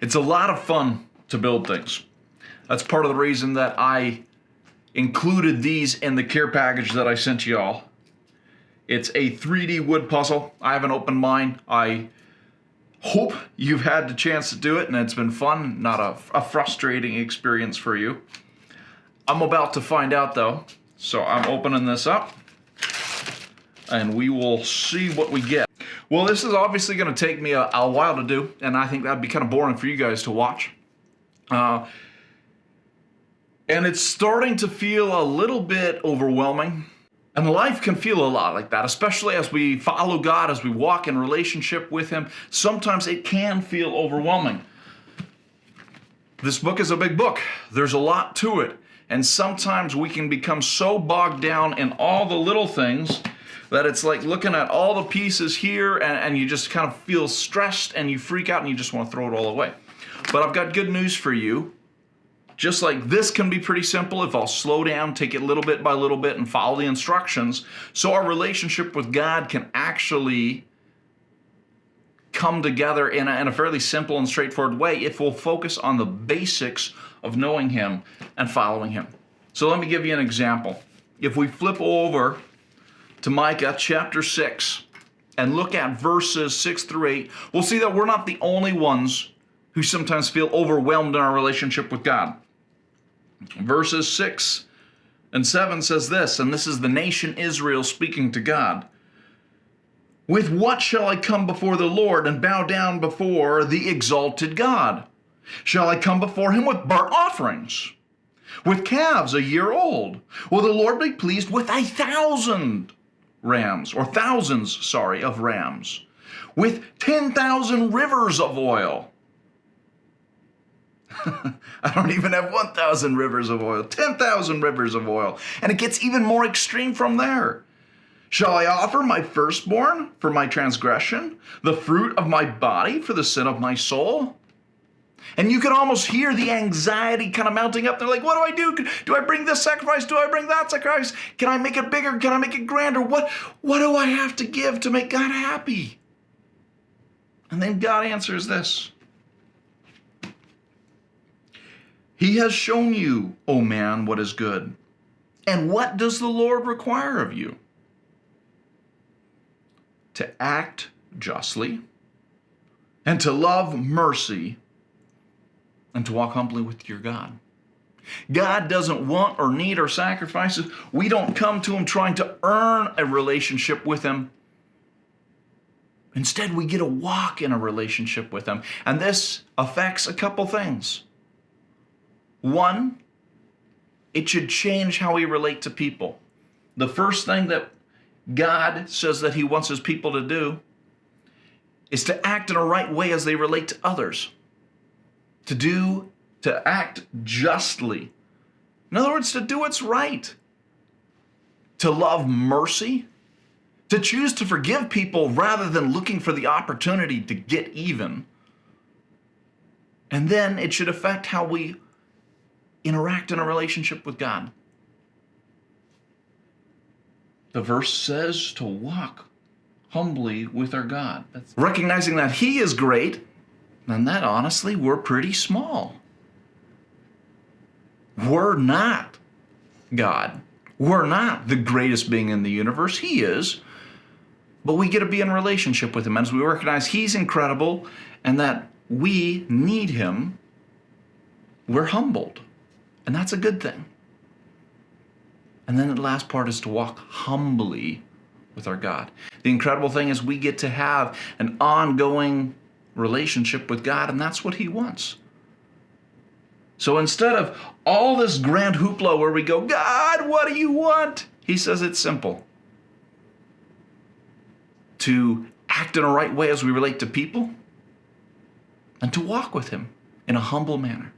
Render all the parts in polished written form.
It's a lot of fun to build things. That's part of the reason that I included these in the care package that I sent you all. It's a 3D wood puzzle. I haven't opened mine. I hope you've had the chance to do it and it's been fun, not a frustrating experience for you. I'm about to find out though, so I'm opening this up and we will see what we get. Well, this is obviously going to take me a while to do, and I think that'd be kind of boring for you guys to watch. And it's starting to feel a little bit overwhelming. And life can feel a lot like that, especially as we follow God, as we walk in relationship with Him. Sometimes it can feel overwhelming. This book is a big book. There's a lot to it. And sometimes we can become so bogged down in all the little things that it's like looking at all the pieces here and you just kind of feel stressed and you freak out and you just want to throw it all away. But I've got good news for you. Just like this can be pretty simple if I'll slow down, take it little bit by little bit and follow the instructions, so our relationship with God can actually come together in a fairly simple and straightforward way if we'll focus on the basics of knowing Him and following Him. So let me give you an example. If we flip over to Micah chapter 6 and look at verses 6 through 8, we'll see that we're not the only ones who sometimes feel overwhelmed in our relationship with God. Verses 6 and 7 says this, and this is the nation Israel speaking to God. With what shall I come before the Lord and bow down before the exalted God? Shall I come before Him with burnt offerings, with calves a year old? Will the Lord be pleased with 1,000 rams, or thousands, of rams, with 10,000 rivers of oil? I don't even have 1,000 rivers of oil, 10,000 rivers of oil. And it gets even more extreme from there. Shall I offer my firstborn for my transgression, the fruit of my body for the sin of my soul? And you can almost hear the anxiety kind of mounting up. They're like, what do I do? Do I bring this sacrifice? Do I bring that sacrifice? Can I make it bigger? Can I make it grander? What do I have to give to make God happy? And then God answers this. He has shown you, O man, what is good. And what does the Lord require of you? To act justly, and to love mercy, and to walk humbly with your God. God doesn't want or need our sacrifices. We don't come to Him trying to earn a relationship with Him. Instead, we get to walk in a relationship with Him. And this affects a couple things. One, it should change how we relate to people. The first thing that God says that He wants His people to do is to act in a right way as they relate to others. To act justly. In other words, to do what's right. To love mercy. To choose to forgive people rather than looking for the opportunity to get even. And then it should affect how we interact in a relationship with God. The verse says to walk humbly with our God. That's recognizing that He is great, and that honestly, we're pretty small. We're not God. We're not the greatest being in the universe. He is. But we get to be in a relationship with Him as we recognize He's incredible and that we need Him. We're humbled. And that's a good thing. And then the last part is to walk humbly with our God. The incredible thing is we get to have an ongoing relationship with God, and that's what He wants. So instead of all this grand hoopla where we go, God, what do you want? He says it's simple. To act in a right way as we relate to people, and to walk with Him in a humble manner.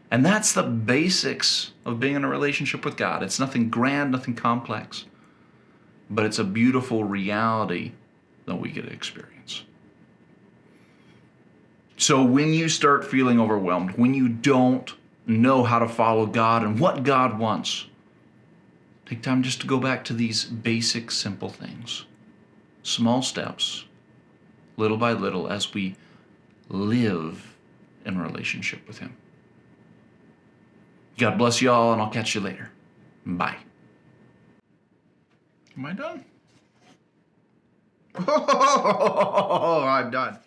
And that's the basics of being in a relationship with God. It's nothing grand, nothing complex, but it's a beautiful reality that we get to experience. So when you start feeling overwhelmed, when you don't know how to follow God and what God wants, take time just to go back to these basic, simple things. Small steps, little by little, as we live in relationship with him. God bless you all, and I'll catch you later. Bye. Am I done? I'm done.